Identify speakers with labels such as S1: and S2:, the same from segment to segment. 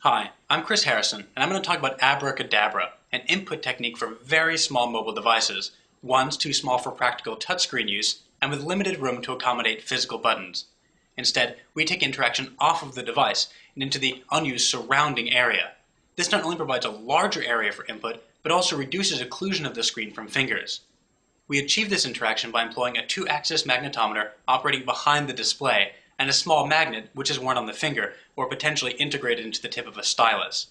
S1: Hi, I'm Chris Harrison, and I'm going to talk about Abracadabra, an input technique for very small mobile devices, ones too small for practical touchscreen use, and with limited room to accommodate physical buttons. Instead, we take interaction off of the device and into the unused surrounding area. This not only provides a larger area for input, but also reduces occlusion of the screen from fingers. We achieve this interaction by employing a 2-axis magnetometer operating behind the display and a small magnet which is worn on the finger or potentially integrated into the tip of a stylus.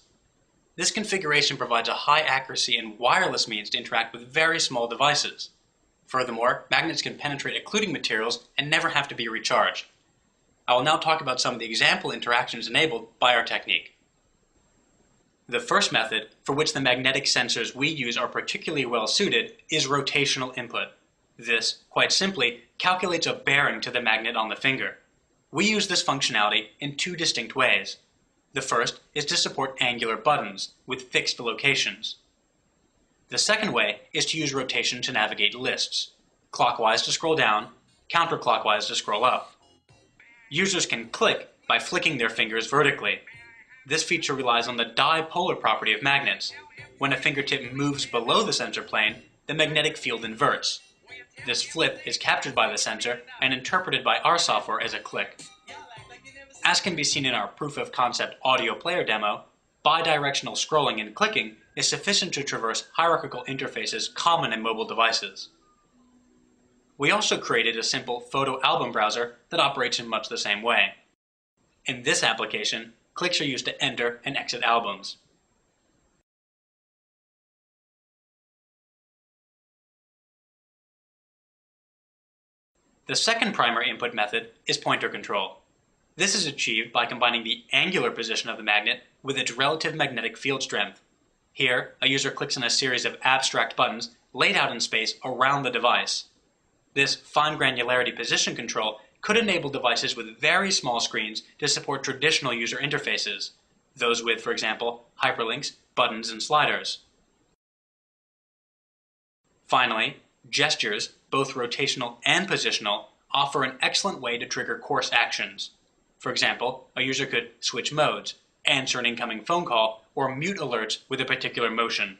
S1: This configuration provides a high accuracy and wireless means to interact with very small devices. Furthermore, magnets can penetrate occluding materials and never have to be recharged. I will now talk about some of the example interactions enabled by our technique. The first method, for which the magnetic sensors we use are particularly well suited, is rotational input. This, quite simply, calculates a bearing to the magnet on the finger. We use this functionality in two distinct ways. The first is to support angular buttons with fixed locations. The second way is to use rotation to navigate lists, clockwise to scroll down, counterclockwise to scroll up. Users can click by flicking their fingers vertically. This feature relies on the dipolar property of magnets. When a fingertip moves below the sensor plane, the magnetic field inverts. This flip is captured by the sensor and interpreted by our software as a click. As can be seen in our proof of concept audio player demo, bidirectional scrolling and clicking is sufficient to traverse hierarchical interfaces common in mobile devices. We also created a simple photo album browser that operates in much the same way. In this application, clicks are used to enter and exit albums. The second primary input method is pointer control. This is achieved by combining the angular position of the magnet with its relative magnetic field strength. Here, a user clicks on a series of abstract buttons laid out in space around the device. This fine granularity position control could enable devices with very small screens to support traditional user interfaces, those with, for example, hyperlinks, buttons, and sliders. Finally, gestures, both rotational and positional, offer an excellent way to trigger coarse actions. For example, a user could switch modes, answer an incoming phone call, or mute alerts with a particular motion.